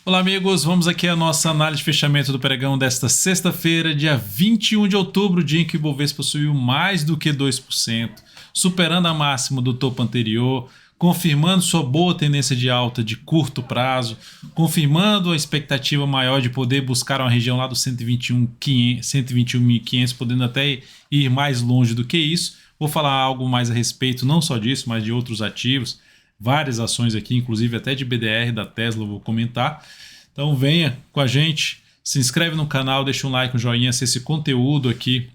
Olá, amigos. Vamos aqui à nossa análise de fechamento do pregão desta sexta-feira, dia 21 de outubro, dia em que o Ibovespa subiu mais do que 2%, superando a máxima do topo anterior, confirmando sua boa tendência de alta de curto prazo, confirmando a expectativa maior de poder buscar uma região lá dos 121.500, podendo até ir mais longe do que isso. Vou falar algo mais a respeito, não só disso, mas de outros ativos. Várias ações aqui, inclusive até de BDR da Tesla, eu vou comentar. Então venha com a gente, se inscreve no canal, deixa um like, um joinha, se esse conteúdo aqui,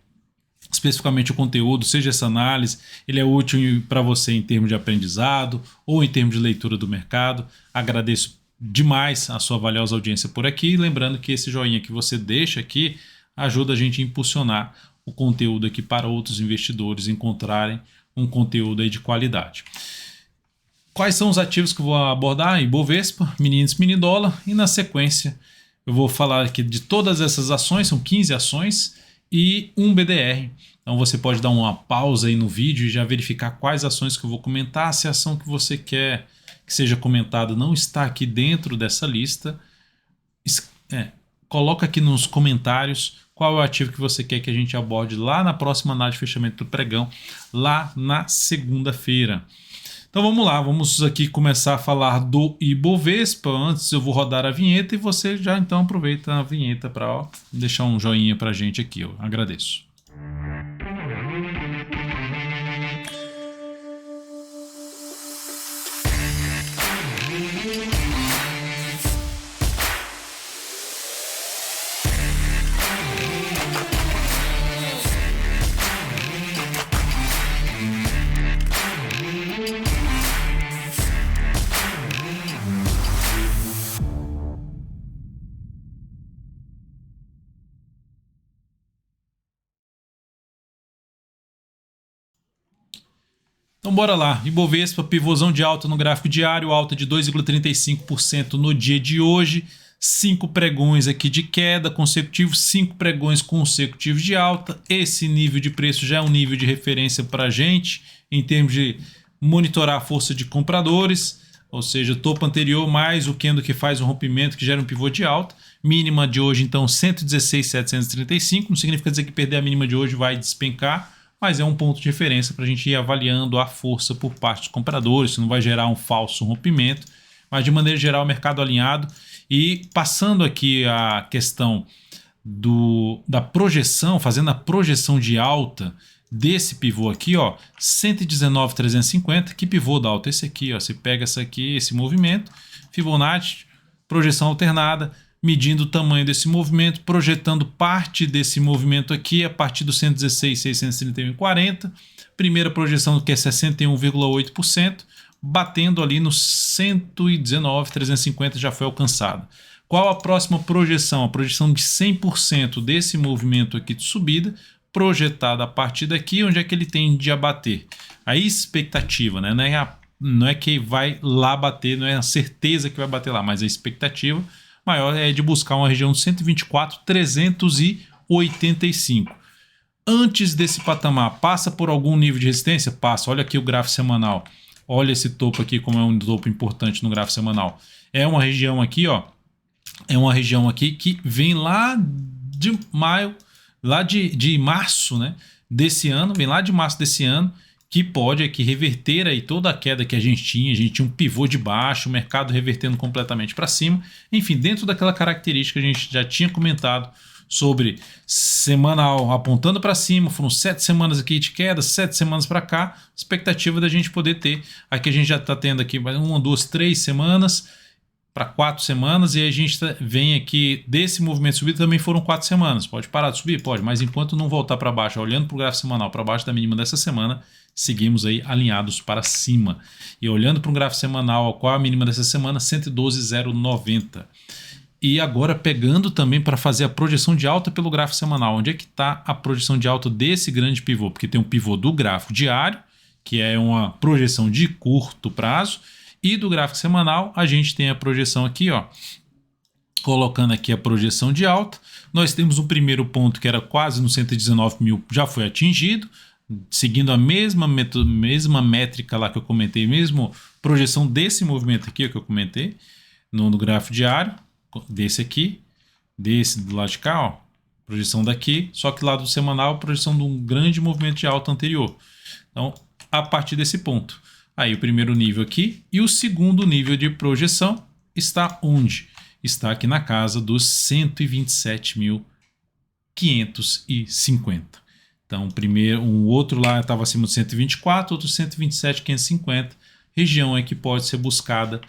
especificamente o conteúdo, seja essa análise, ele é útil para você em termos de aprendizado ou em termos de leitura do mercado. Agradeço demais a sua valiosa audiência por aqui, lembrando que esse joinha que você deixa aqui ajuda a gente a impulsionar o conteúdo aqui para outros investidores encontrarem um conteúdo aí de qualidade. Quais são os ativos que eu vou abordar? Ibovespa, mini índice, mini dólar, e na sequência eu vou falar aqui de todas essas ações, são 15 ações e um BDR. Então você pode dar uma pausa aí no vídeo e já verificar quais ações que eu vou comentar. Se a ação que você quer que seja comentada não está aqui dentro dessa lista, coloca aqui nos comentários qual é o ativo que você quer que a gente aborde lá na próxima análise de fechamento do pregão, lá na segunda-feira. Então vamos lá, vamos aqui começar a falar do Ibovespa. Antes eu vou rodar a vinheta e você já então aproveita a vinheta para deixar um joinha para a gente aqui, eu agradeço. Então bora lá, Ibovespa, pivôzão de alta no gráfico diário, alta de 2,35% no dia de hoje, 5 pregões aqui de queda consecutivos, 5 pregões consecutivos de alta. Esse nível de preço já é um nível de referência para a gente, em termos de monitorar a força de compradores, ou seja, topo anterior mais o candle que faz um rompimento que gera um pivô de alta. Mínima de hoje então 116.735, não significa dizer que perder a mínima de hoje vai despencar, mas é um ponto de referência para a gente ir avaliando a força por parte dos compradores, se não vai gerar um falso rompimento, mas de maneira geral o mercado alinhado. E passando aqui a questão da projeção, fazendo a projeção de alta desse pivô aqui, ó, 119.350, que pivô da alta? Esse aqui, ó, você pega esse movimento, Fibonacci, projeção alternada, medindo o tamanho desse movimento, projetando parte desse movimento aqui a partir do 116.631,40, primeira projeção que é 61,8%, batendo ali no 119.350 já foi alcançada. Qual a próxima projeção? A projeção de 100% desse movimento aqui de subida, projetada a partir daqui, onde é que ele tende a bater? A expectativa, né? Não é que vai lá bater, não é a certeza que vai bater lá, mas a expectativa maior é de buscar uma região de 124.385. Antes desse patamar, passa por algum nível de resistência? Passa. Olha aqui o gráfico semanal. Olha esse topo aqui, como é um topo importante no gráfico semanal. É uma região aqui, ó. É uma região aqui que vem lá de maio, lá de março, né, desse ano, vem lá de março desse ano, que pode aqui reverter aí toda a queda que a gente tinha um pivô de baixo, o mercado revertendo completamente para cima, enfim, dentro daquela característica que a gente já tinha comentado sobre semanal apontando para cima, foram 7 semanas aqui de queda, 7 semanas para cá, expectativa da gente poder ter, aqui a gente já está tendo aqui 1, 2, 3 semanas, para 4 semanas, e a gente vem aqui desse movimento subido também foram 4 semanas, pode parar de subir? Pode, mas enquanto não voltar para baixo, olhando para o gráfico semanal para baixo da mínima dessa semana, seguimos aí alinhados para cima. E olhando para um gráfico semanal, qual é a mínima dessa semana? 112.090. E agora pegando também para fazer a projeção de alta pelo gráfico semanal. Onde é que está a projeção de alta desse grande pivô? Porque tem um pivô do gráfico diário, que é uma projeção de curto prazo, e do gráfico semanal a gente tem a projeção aqui, ó, colocando aqui a projeção de alta. Nós temos um primeiro ponto que era quase no 119 mil, já foi atingido, seguindo a mesma métrica lá que eu comentei, mesmo projeção desse movimento aqui que eu comentei no gráfico diário. desse aqui, desse do lado de cá, ó, projeção daqui, só que lado semanal, projeção de um grande movimento de alta anterior. Então, a partir desse ponto. Aí o primeiro nível aqui e o segundo nível de projeção está onde? Está aqui na casa dos 127.550. Então, primeiro, um outro lá estava acima de 124, outro 127.550. Região aí que pode ser buscada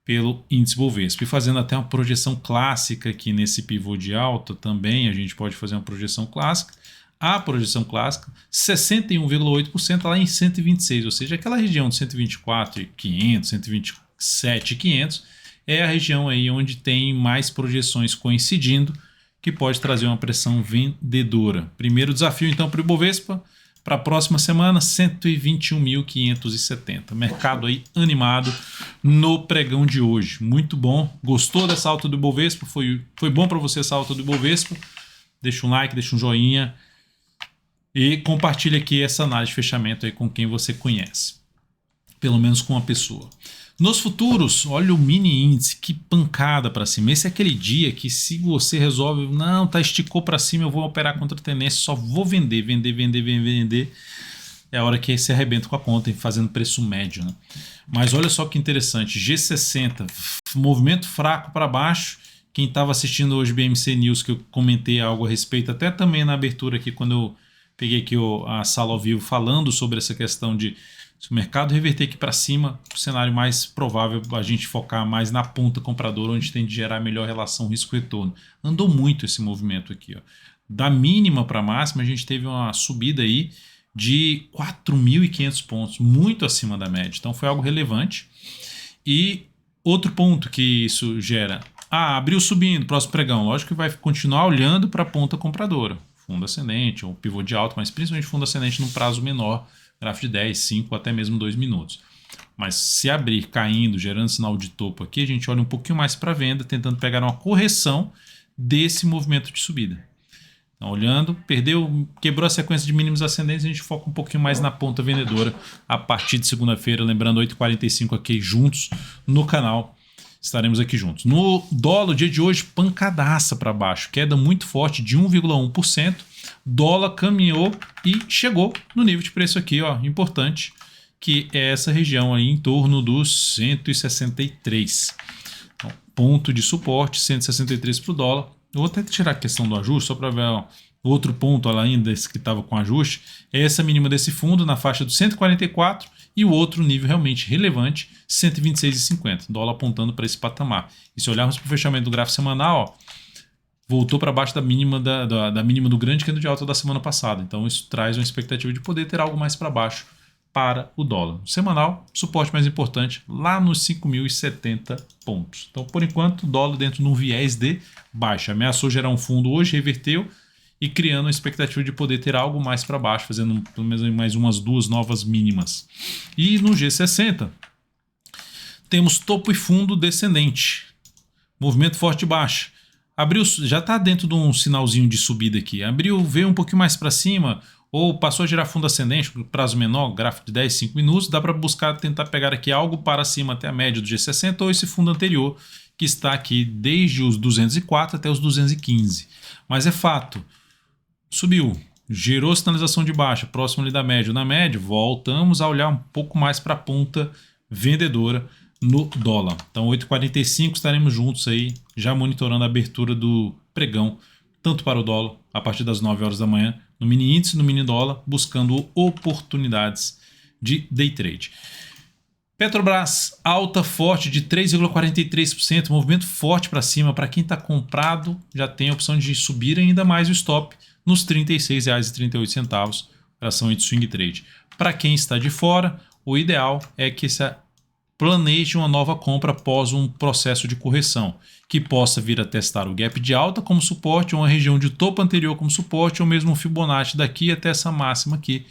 pelo índice Bovespa. E fazendo até uma projeção clássica aqui nesse pivô de alta também, a gente pode fazer uma projeção clássica. A projeção clássica, 61,8% lá em 126, ou seja, aquela região de 124.500, 127.500 é a região aí onde tem mais projeções coincidindo, que pode trazer uma pressão vendedora. Primeiro desafio então para o Ibovespa, para a próxima semana, 121.570. Mercado aí animado no pregão de hoje. Muito bom. Gostou dessa alta do Ibovespa? Foi bom para você essa alta do Ibovespa? Deixa um like, deixa um joinha e compartilha aqui essa análise de fechamento aí com quem você conhece. Pelo menos com uma pessoa. Nos futuros, olha o mini índice, que pancada para cima. Esse é aquele dia que se você resolve, não, esticou para cima, eu vou operar contra a tendência, só vou vender. É a hora que você arrebenta com a conta, fazendo preço médio, né? Mas olha só que interessante, G60, movimento fraco para baixo. Quem estava assistindo hoje BMC News, que eu comentei algo a respeito, até também na abertura aqui, quando eu peguei aqui a sala ao vivo falando sobre essa questão de se o mercado reverter aqui para cima, o cenário mais provável é a gente focar mais na ponta compradora, onde tem de gerar melhor relação risco-retorno. Andou muito esse movimento aqui, ó. Da mínima para a máxima, a gente teve uma subida aí de 4.500 pontos, muito acima da média. Então foi algo relevante. E outro ponto que isso gera, abriu subindo, próximo pregão, lógico que vai continuar olhando para a ponta compradora, fundo ascendente ou pivô de alta, mas principalmente fundo ascendente num prazo menor, gráfico de 10, 5 até mesmo 2 minutos. Mas se abrir caindo, gerando sinal de topo aqui, a gente olha um pouquinho mais para a venda, tentando pegar uma correção desse movimento de subida. Então, olhando, quebrou a sequência de mínimos ascendentes, a gente foca um pouquinho mais na ponta vendedora a partir de segunda-feira, lembrando 8h45 aqui juntos no canal. Estaremos aqui juntos. No dólar, dia de hoje, pancadaça para baixo, queda muito forte de 1,1%. Dólar caminhou e chegou no nível de preço aqui, ó, importante, que é essa região aí em torno dos 163. Então, ponto de suporte, 163 para o dólar. Eu vou até tirar a questão do ajuste, só para ver outro ponto além desse que estava com ajuste. É essa mínima desse fundo na faixa dos 144 e o outro nível realmente relevante, 126,50. Dólar apontando para esse patamar. E se olharmos para o fechamento do gráfico semanal, ó, voltou para baixo da mínima da mínima do grande candle de alta da semana passada. Então isso traz uma expectativa de poder ter algo mais para baixo para o dólar. Semanal, suporte mais importante lá nos 5.070 pontos. Então por enquanto o dólar dentro de um viés de baixa. Ameaçou gerar um fundo hoje, reverteu e criando a expectativa de poder ter algo mais para baixo, fazendo pelo menos mais umas duas novas mínimas. E no G60 temos topo e fundo descendente. Movimento forte de baixa. Abriu, já está dentro de um sinalzinho de subida aqui. Abriu, veio um pouquinho mais para cima, ou passou a gerar fundo ascendente, prazo menor, gráfico de 10, 5 minutos. Dá para buscar, tentar pegar aqui algo para cima até a média do G60 ou esse fundo anterior, que está aqui desde os 204 até os 215. Mas é fato, subiu, gerou sinalização de baixa, próximo ali da média. Na média, voltamos a olhar um pouco mais para a ponta vendedora no dólar. Então 8h45 estaremos juntos aí, já monitorando a abertura do pregão, tanto para o dólar, a partir das 9 horas da manhã, no mini índice, no mini dólar, buscando oportunidades de day trade. Petrobras, alta forte de 3,43%, movimento forte para cima. Para quem está comprado, já tem a opção de subir ainda mais o stop nos R$ 36,38, operação de swing trade. Para quem está de fora, o ideal é que planeje uma nova compra após um processo de correção, que possa vir a testar o gap de alta como suporte, ou uma região de topo anterior como suporte, ou mesmo um Fibonacci daqui até essa máxima aqui,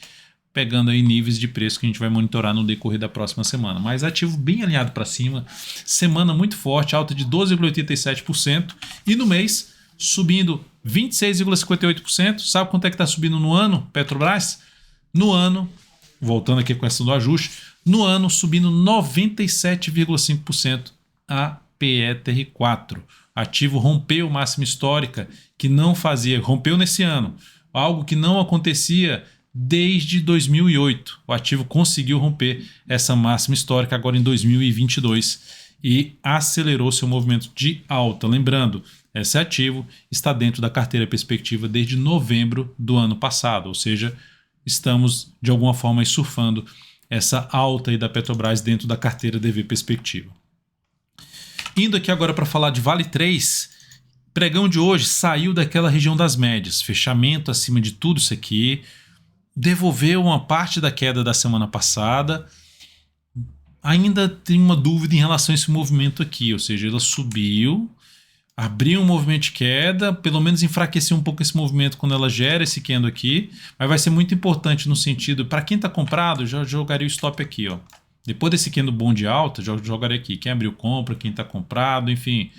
pegando aí níveis de preço que a gente vai monitorar no decorrer da próxima semana. Mas ativo bem alinhado para cima, semana muito forte, alta de 12,87%, e no mês subindo 26,58%. Sabe quanto é que está subindo no ano, Petrobras? No ano, voltando aqui com a questão do ajuste, no ano subindo 97,5% a APETR4. Ativo rompeu máxima histórica que não fazia, rompeu nesse ano, algo que não acontecia desde 2008. O ativo conseguiu romper essa máxima histórica agora em 2022 e acelerou seu movimento de alta. Lembrando, esse ativo está dentro da carteira Perspectiva desde novembro do ano passado, ou seja, estamos de alguma forma surfando essa alta aí da Petrobras dentro da carteira DV Perspectiva. Indo aqui agora para falar de Vale 3, pregão de hoje saiu daquela região das médias, fechamento acima de tudo isso aqui, devolveu uma parte da queda da semana passada. Ainda tem uma dúvida em relação a esse movimento aqui, ou seja, ela subiu, abriu um movimento de queda, pelo menos enfraqueceu um pouco esse movimento quando ela gera esse candle aqui, mas vai ser muito importante no sentido, para quem está comprado, já jogaria o stop aqui, ó. Depois desse candle bom de alta, jogaria aqui, quem abriu compra, quem está comprado, enfim,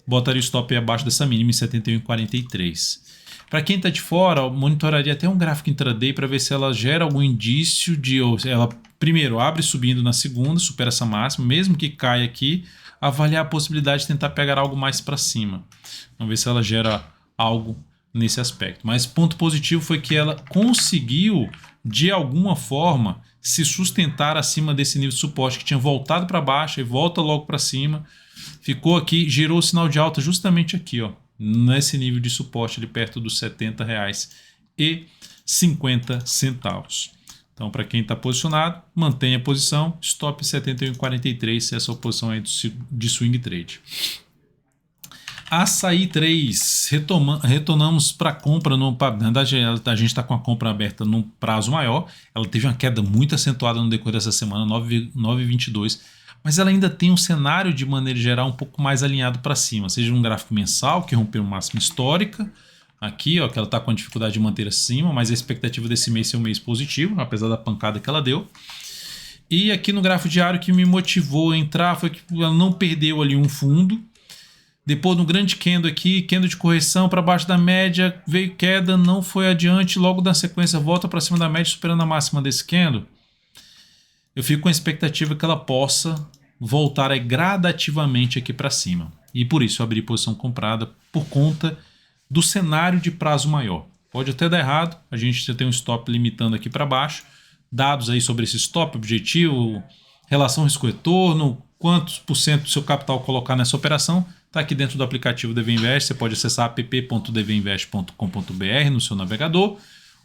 botaria o stop aí abaixo dessa mínima em 71,43. Para quem está de fora, monitoraria até um gráfico intraday para ver se ela gera algum indício de... Ela primeiro abre subindo na segunda, supera essa máxima, mesmo que caia aqui, avaliar a possibilidade de tentar pegar algo mais para cima. Vamos ver se ela gera algo nesse aspecto. Mas ponto positivo foi que ela conseguiu, de alguma forma, se sustentar acima desse nível de suporte que tinha voltado para baixo e volta logo para cima. Ficou aqui, gerou o sinal de alta justamente aqui, ó, nesse nível de suporte ali perto dos R$ 70,50. Então, para quem está posicionado, mantenha a posição, stop 71,43, essa é a posição aí de swing trade. Açaí 3, retornamos para compra, na verdade a gente está com a compra aberta num prazo maior, ela teve uma queda muito acentuada no decorrer dessa semana, 9,22, mas ela ainda tem um cenário de maneira geral um pouco mais alinhado para cima, seja um gráfico mensal que rompeu máxima histórica, aqui ó, que ela está com a dificuldade de manter acima, mas a expectativa desse mês ser um mês positivo, apesar da pancada que ela deu. E aqui no gráfico diário que me motivou a entrar foi que ela não perdeu ali um fundo. Depois no grande candle aqui, candle de correção para baixo da média, veio queda, não foi adiante, logo na sequência volta para cima da média, superando a máxima desse candle. Eu fico com a expectativa que ela possa voltar aí gradativamente aqui para cima. E por isso eu abri posição comprada por conta do cenário de prazo maior. Pode até dar errado, a gente já tem um stop limitando aqui para baixo, dados aí sobre esse stop, objetivo, relação risco-retorno, quantos por cento do seu capital colocar nessa operação, está aqui dentro do aplicativo DV Invest. Você pode acessar app.dvinvest.com.br no seu navegador,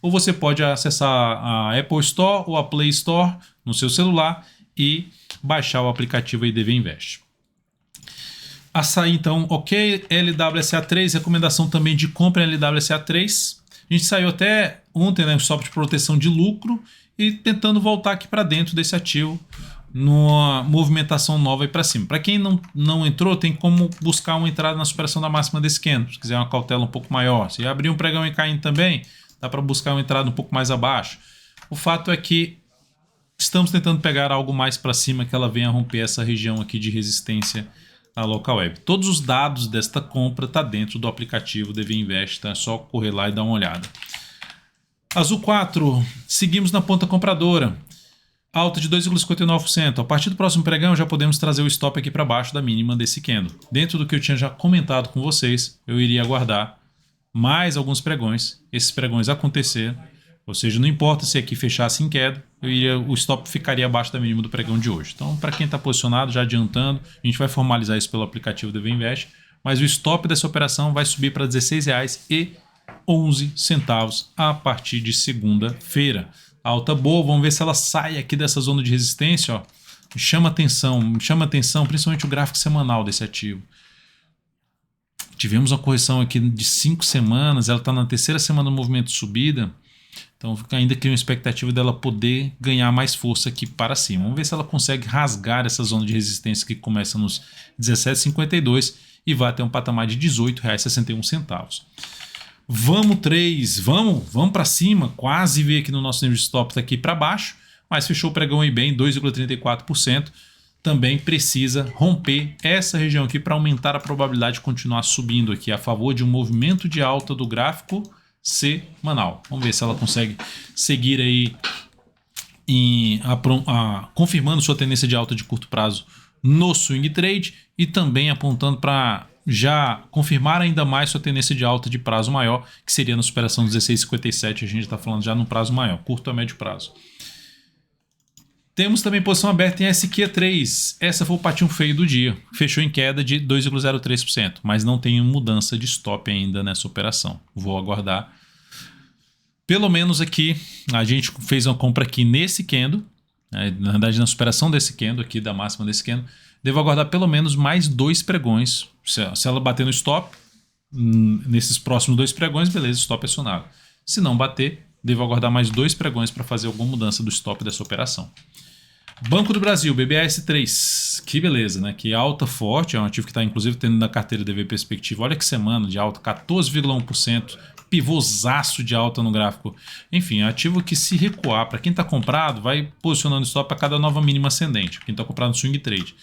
ou você pode acessar a Apple Store ou a Play Store no seu celular e baixar o aplicativo aí DV Invest. Açaí então, ok, LWSA3, recomendação também de compra em LWSA3. A gente saiu até ontem, né, um stop de proteção de lucro e tentando voltar aqui para dentro desse ativo numa movimentação nova para cima. Para quem não entrou, tem como buscar uma entrada na superação da máxima desse candle, se quiser uma cautela um pouco maior. Se abrir um pregão e caindo também, dá para buscar uma entrada um pouco mais abaixo. O fato é que estamos tentando pegar algo mais para cima que ela venha romper essa região aqui de resistência a local web. Todos os dados desta compra tá dentro do aplicativo DV Invest, tá? É só correr lá e dar uma olhada. Azul 4, seguimos na ponta compradora. Alta de 2,59%. A partir do próximo pregão já podemos trazer o stop aqui para baixo da mínima desse candle. Dentro do que eu tinha já comentado com vocês, eu iria aguardar mais alguns pregões, esses pregões acontecer, ou seja, não importa se aqui fechasse em queda, o stop ficaria abaixo da mínima do pregão de hoje. Então, para quem está posicionado, já adiantando, a gente vai formalizar isso pelo aplicativo DV Invest, mas o stop dessa operação vai subir para R$ 16,11 a partir de segunda-feira. Alta boa, vamos ver se ela sai aqui dessa zona de resistência, ó. Chama atenção, principalmente o gráfico semanal desse ativo. Tivemos uma correção aqui de 5 semanas, ela está na terceira semana do movimento de subida, então ainda cria uma expectativa dela poder ganhar mais força aqui para cima. Vamos ver se ela consegue rasgar essa zona de resistência que começa nos 17,52 e vai até um patamar de R$ 18,61. Vamos 3, vamos para cima, quase veio aqui no nosso nível de stop, está aqui para baixo, mas fechou o pregão aí bem, 2,34%. Também precisa romper essa região aqui para aumentar a probabilidade de continuar subindo aqui a favor de um movimento de alta do gráfico semanal. Vamos ver se ela consegue seguir aí confirmando sua tendência de alta de curto prazo no swing trade e também apontando para já confirmar ainda mais sua tendência de alta de prazo maior, que seria na superação dos 16,57, a gente está falando já no prazo maior, curto a médio prazo. Temos também posição aberta em SQ3. Essa foi o patinho feio do dia. Fechou em queda de 2,03%, mas não tem mudança de stop ainda nessa operação. Vou aguardar. Pelo menos aqui, a gente fez uma compra aqui nesse candle, na verdade na superação desse candle aqui, da máxima desse candle. Devo aguardar pelo menos mais 2 pregões. Se ela bater no stop, nesses próximos 2 pregões, beleza, stop acionado. Se não bater, devo aguardar mais 2 pregões para fazer alguma mudança do stop dessa operação. Banco do Brasil, BBAS3, que beleza, né? Que alta forte, é um ativo que está inclusive tendo na carteira DV Perspectiva. Olha que semana de alta, 14,1%, pivôzaço de alta no gráfico. Enfim, é um ativo que se recuar, para quem está comprado, vai posicionando stop a cada nova mínima ascendente, quem está comprado no swing trade.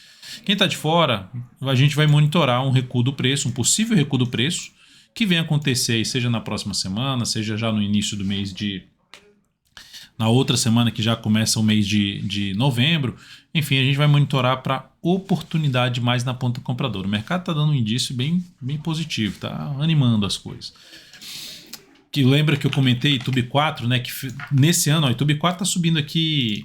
Quem está de fora, a gente vai monitorar um recuo do preço, um possível recuo do preço, que venha acontecer aí, seja na próxima semana, seja já no início do mês na outra semana que já começa o mês de novembro. Enfim, a gente vai monitorar para oportunidade mais na ponta compradora. O mercado está dando um indício bem positivo, está animando as coisas. Que lembra que eu comentei YouTube 4, né? Que nesse ano, o YouTube 4 está subindo aqui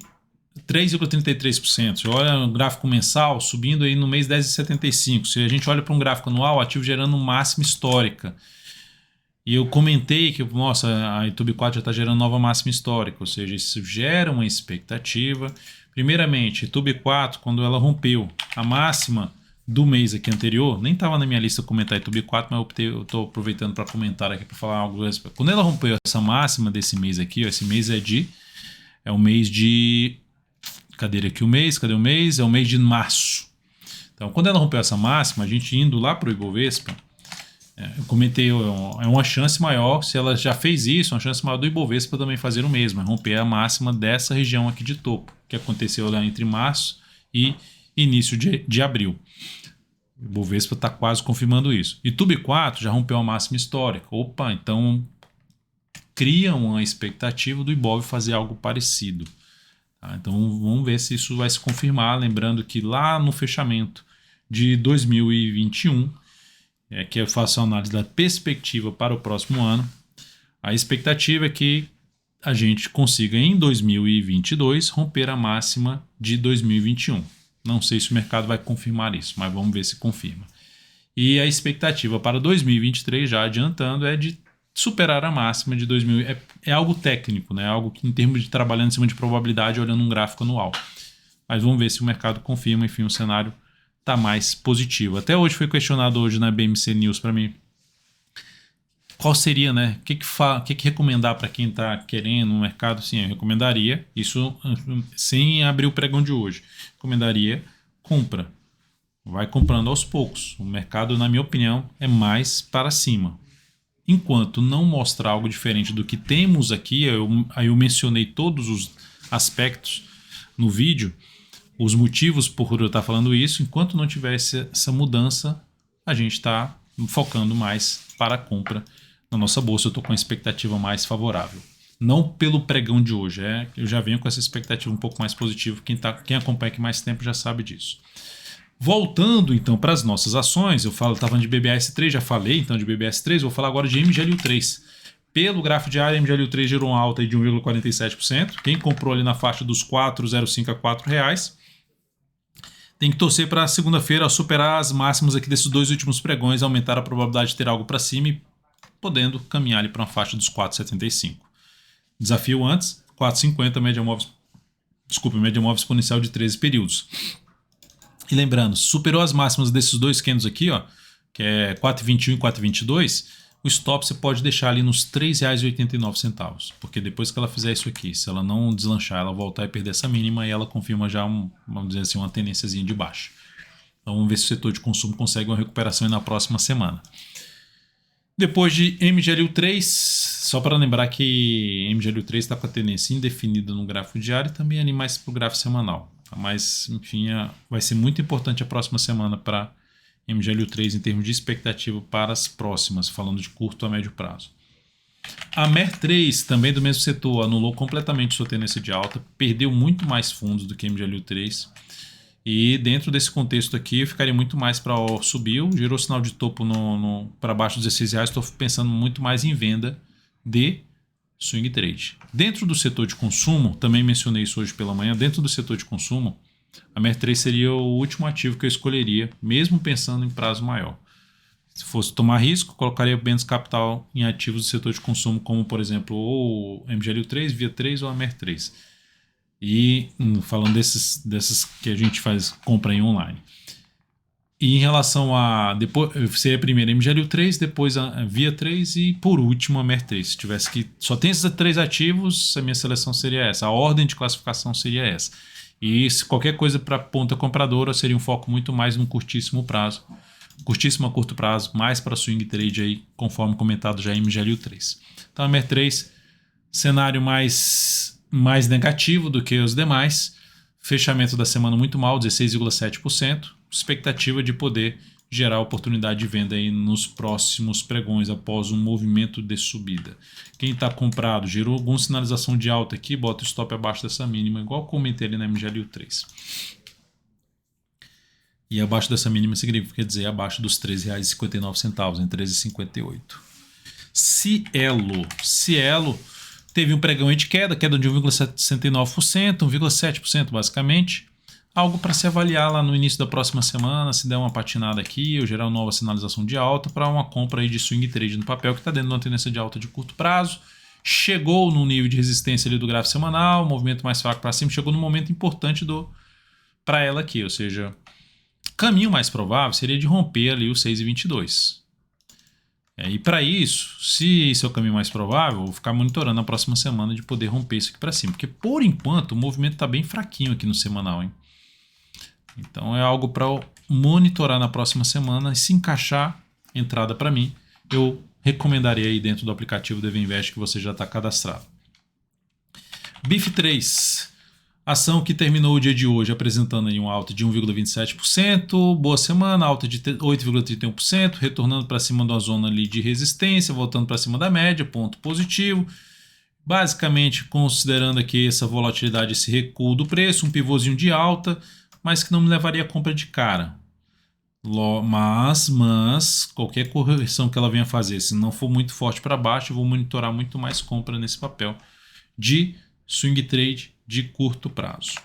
3,33%. Você olha no gráfico mensal, subindo aí no mês 10,75%. Se a gente olha para um gráfico anual, ativo gerando máxima histórica. E eu comentei que, nossa, a YouTube 4 já está gerando nova máxima histórica, ou seja, isso gera uma expectativa. Primeiramente, YouTube 4, quando ela rompeu a máxima do mês aqui anterior, nem estava na minha lista comentar YouTube 4, mas eu estou aproveitando para comentar aqui para falar algo. Quando ela rompeu essa máxima desse mês aqui, ó, esse mês é o mês de... Cadê aqui o mês? Cadê o mês? É o mês de março. Então, quando ela rompeu essa máxima, a gente indo lá para o Ibovespa, eu comentei, é uma chance maior, se ela já fez isso, uma chance maior do Ibovespa também fazer o mesmo, romper a máxima dessa região aqui de topo, que aconteceu lá entre março e início de abril. O Ibovespa está quase confirmando isso. E YouTube 4 já rompeu a máxima histórica. Opa, então cria uma expectativa do Ibov fazer algo parecido. Tá? Então vamos ver se isso vai se confirmar, lembrando que lá no fechamento de 2021, que eu faço a análise da perspectiva para o próximo ano, a expectativa é que a gente consiga em 2022 romper a máxima de 2021. Não sei se o mercado vai confirmar isso, mas vamos ver se confirma. E a expectativa para 2023, já adiantando, é de superar a máxima de 2000. É algo técnico, né? Algo que em termos de trabalhando em cima de probabilidade, olhando um gráfico anual. Mas vamos ver se o mercado confirma, enfim, o cenário está mais positivo. Até hoje foi questionado hoje na BMC News para mim qual seria, né? O que recomendar para quem está querendo no mercado? Sim, eu recomendaria isso sem abrir o pregão de hoje. Recomendaria compra. Vai comprando aos poucos. O mercado, na minha opinião, é mais para cima. Enquanto não mostrar algo diferente do que temos aqui, eu mencionei todos os aspectos no vídeo, os motivos por eu estar falando isso. Enquanto não tiver essa mudança, a gente está focando mais para a compra na nossa bolsa. Eu estou com a expectativa mais favorável. Não pelo pregão de hoje, eu já venho com essa expectativa um pouco mais positiva. Quem acompanha aqui mais tempo já sabe disso. Voltando então para as nossas ações, eu estava falando de BBAS3, já falei então de BBAS3, vou falar agora de MGLU3. Pelo gráfico diário, MGLU3 gerou uma alta de 1,47%. Quem comprou ali na faixa dos R$ 4,05 a R$ 4,00, tem que torcer para segunda-feira superar as máximas aqui desses 2 últimos pregões, aumentar a probabilidade de ter algo para cima e podendo caminhar ali para uma faixa dos 4,75. Desafio antes, 4,50, média móvel exponencial de 13 períodos. E lembrando, superou as máximas desses 2 candles aqui, ó, que é 4,21 e 4,22, o stop você pode deixar ali nos R$ 3,89, porque depois que ela fizer isso aqui, se ela não deslanchar, ela voltar e perder essa mínima, e ela confirma já, vamos dizer assim, uma tendênciazinha de baixa. Então vamos ver se o setor de consumo consegue uma recuperação na próxima semana. Depois de MGLU3, só para lembrar que MGLU3 está com a tendência indefinida no gráfico diário e também ali mais para o gráfico semanal. Mas, enfim, vai ser muito importante a próxima semana para MGLU3 em termos de expectativa para as próximas, falando de curto a médio prazo. A MER3, também do mesmo setor, anulou completamente sua tendência de alta, perdeu muito mais fundos do que MGLU3 E dentro desse contexto aqui, eu ficaria muito mais para subiu, gerou sinal de topo para baixo dos R$16. Estou pensando muito mais em venda de swing trade. Dentro do setor de consumo, também mencionei isso hoje pela manhã, dentro do setor de consumo, a MER3 seria o último ativo que eu escolheria, mesmo pensando em prazo maior. Se fosse tomar risco, colocaria menos capital em ativos do setor de consumo, como por exemplo o MGLU3, VIA3 ou a MER3. E falando desses que a gente compra em online. E em relação a... depois seria primeiro a MGLU3, depois a VIA3 e por último a MER3. Se tivesse que... só tem esses 3 ativos, a minha seleção seria essa. A ordem de classificação seria essa. E se qualquer coisa para ponta compradora seria um foco muito mais no curtíssimo prazo. Curtíssimo a curto prazo, mais para swing trade aí, conforme comentado já em MGLU3. Então a MER3, cenário mais negativo do que os demais. Fechamento da semana muito mal, 16,7%. Expectativa de poder gerar oportunidade de venda aí nos próximos pregões após um movimento de subida. Quem está comprado gerou alguma sinalização de alta aqui, bota o stop abaixo dessa mínima, igual comentei ali na MGLU3. E abaixo dessa mínima significa dizer abaixo dos R$13,59, em 13,58. Cielo teve um pregão de queda de 1,69%, 1,7% basicamente. Algo para se avaliar lá no início da próxima semana, se der uma patinada aqui ou gerar uma nova sinalização de alta para uma compra aí de swing trade no papel que está dentro de uma tendência de alta de curto prazo. Chegou no nível de resistência ali do gráfico semanal, movimento mais fraco para cima, chegou no momento importante para ela aqui, ou seja, caminho mais provável seria de romper ali o 6,22. E para isso, se esse é o caminho mais provável, eu vou ficar monitorando na próxima semana de poder romper isso aqui para cima, porque por enquanto o movimento está bem fraquinho aqui no semanal, hein? Então é algo para monitorar na próxima semana e se encaixar entrada para mim, eu recomendaria aí dentro do aplicativo do Invest que você já está cadastrado. BIF3, ação que terminou o dia de hoje apresentando aí um alta de 1,27%, boa semana, alta de 8,31%, retornando para cima da zona ali de resistência, voltando para cima da média, ponto positivo. Basicamente considerando aqui essa volatilidade, esse recuo do preço, um pivôzinho de alta, mas que não me levaria a compra de cara. Mas qualquer correção que ela venha fazer, se não for muito forte para baixo, eu vou monitorar muito mais compra nesse papel de swing trade de curto prazo.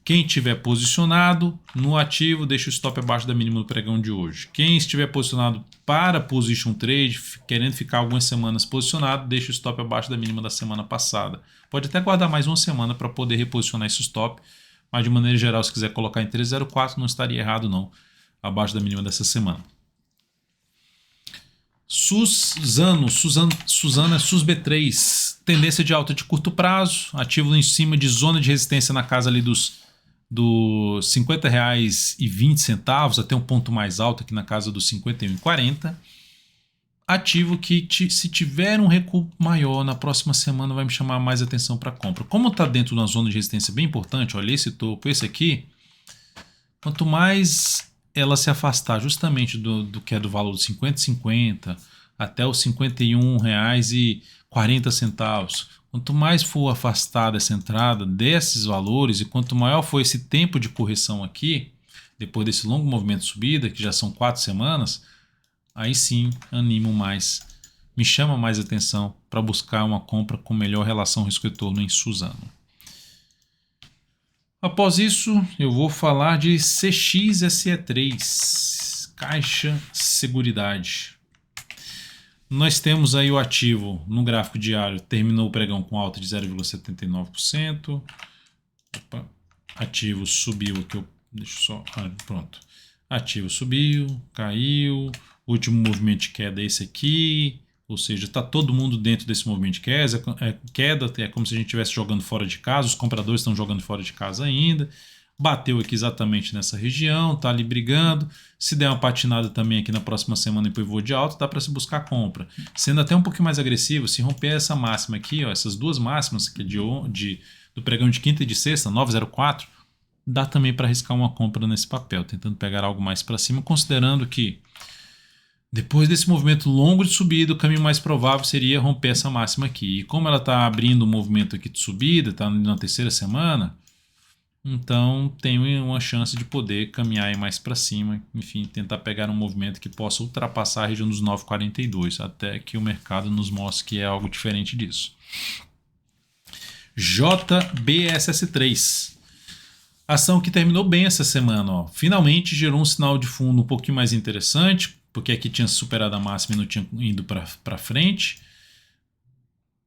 Quem estiver posicionado no ativo, deixa o stop abaixo da mínima do pregão de hoje. Quem estiver posicionado para position trade, querendo ficar algumas semanas posicionado, deixa o stop abaixo da mínima da semana passada. Pode até guardar mais uma semana para poder reposicionar esse stop, mas de maneira geral, se quiser colocar em 304, não estaria errado não, abaixo da mínima dessa semana. Suzana SUSB3, tendência de alta de curto prazo, ativo em cima de zona de resistência na casa ali dos R$50,20, até um ponto mais alto aqui na casa dos R$51,40. Ativo que se tiver um recuo maior na próxima semana vai me chamar mais atenção para compra. Como está dentro de uma zona de resistência bem importante, olha esse topo, esse aqui, quanto mais ela se afastar justamente do que é do valor de 50,50 até os R$51,40, quanto mais for afastada essa entrada desses valores e quanto maior for esse tempo de correção aqui, depois desse longo movimento de subida, que já são 4 semanas, aí sim animo mais, me chama mais atenção para buscar uma compra com melhor relação risco-retorno em Suzano. Após isso, eu vou falar de CXSE3, Caixa Seguridade. Nós temos aí o ativo no gráfico diário, terminou o pregão com alta de 0,79%. Ativo subiu aqui, pronto. Ativo subiu, caiu, último movimento de queda é esse aqui, ou seja, está todo mundo dentro desse movimento de queda, é como se a gente estivesse jogando fora de casa, os compradores estão jogando fora de casa ainda, bateu aqui exatamente nessa região, está ali brigando, se der uma patinada também aqui na próxima semana em pivô de alta, dá para se buscar compra, sendo até um pouquinho mais agressivo, se romper essa máxima aqui, ó, essas duas máximas que é do pregão de quinta e de sexta, 9,04, dá também para arriscar uma compra nesse papel, tentando pegar algo mais para cima, considerando que depois desse movimento longo de subida, o caminho mais provável seria romper essa máxima aqui. E como ela está abrindo um movimento aqui de subida, está na terceira semana, Então tem uma chance de poder caminhar aí mais para cima, enfim, tentar pegar um movimento que possa ultrapassar a região dos 9,42, até que o mercado nos mostre que é algo diferente disso. JBSS3. Ação que terminou bem essa semana, ó. Finalmente gerou um sinal de fundo um pouquinho mais interessante, porque aqui tinha superado a máxima e não tinha ido para frente.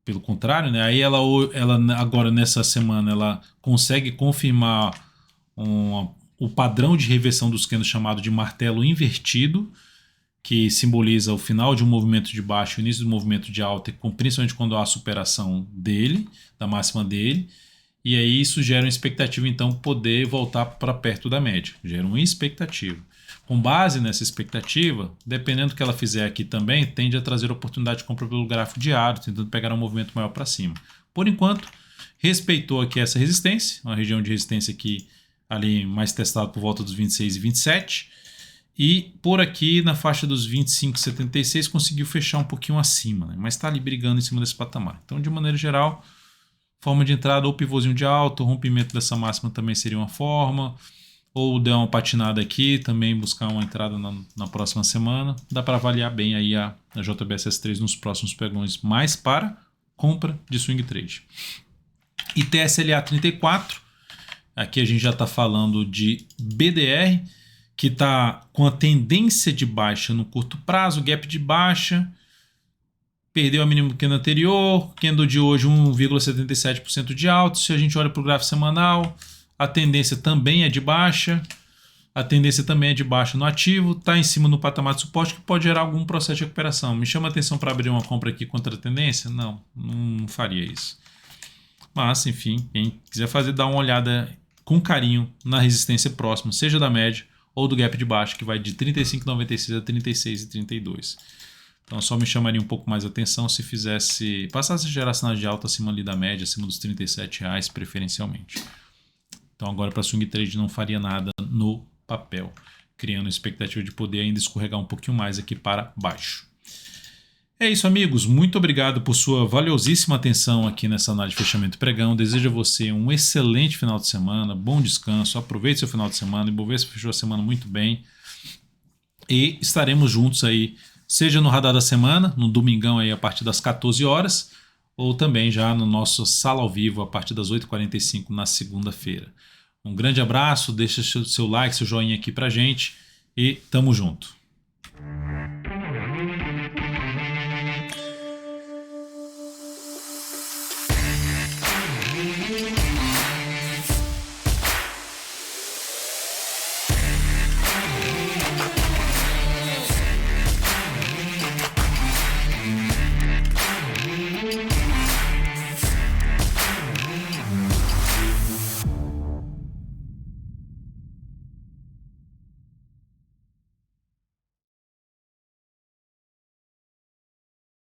Pelo contrário, né? Aí ela agora nessa semana ela consegue confirmar o padrão de reversão dos candles chamado de martelo invertido, que simboliza o final de um movimento de baixo e o início do movimento de alta, principalmente quando há a superação dele, da máxima dele. E aí isso gera uma expectativa, então, poder voltar para perto da média. Gera uma expectativa. Com base nessa expectativa, dependendo do que ela fizer aqui também, tende a trazer oportunidade de compra pelo gráfico diário, tentando pegar um movimento maior para cima. Por enquanto, respeitou aqui essa resistência, uma região de resistência aqui ali mais testada por volta dos 26 e 27. E por aqui, na faixa dos 25,76, conseguiu fechar um pouquinho acima, né? Mas está ali brigando em cima desse patamar. Então, de maneira geral, forma de entrada ou pivôzinho de alta, o rompimento dessa máxima também seria uma forma, ou der uma patinada aqui, também buscar uma entrada na próxima semana. Dá para avaliar bem aí a JBSS3 nos próximos pregões, mais para compra de swing trade. E TSLA 34, aqui a gente já está falando de BDR, que está com a tendência de baixa no curto prazo, gap de baixa, perdeu a mínima do candle anterior, candle de hoje 1,77% de alta. Se a gente olha para o gráfico semanal, a tendência também é de baixa, a tendência também é de baixa no ativo, está em cima no patamar de suporte que pode gerar algum processo de recuperação. Me chama a atenção para abrir uma compra aqui contra a tendência? Não faria isso. Mas, enfim, quem quiser fazer, dá uma olhada com carinho na resistência próxima, seja da média ou do gap de baixa, que vai de 35,96 a 36,32. Então só me chamaria um pouco mais a atenção se passasse a gerar sinais de alta acima ali da média, acima dos R$37 preferencialmente. Então agora para swing trade não faria nada no papel, criando expectativa de poder ainda escorregar um pouquinho mais aqui para baixo. É isso, amigos. Muito obrigado por sua valiosíssima atenção aqui nessa análise de fechamento pregão. Desejo a você um excelente final de semana, bom descanso, aproveite seu final de semana. O Ibovespa fechou a semana muito bem e estaremos juntos aí, seja no Radar da Semana, no domingão aí a partir das 14 horas, ou também já no nosso Sala ao Vivo a partir das 8h45 na segunda-feira. Um grande abraço, deixa seu like, seu joinha aqui pra gente e tamo junto.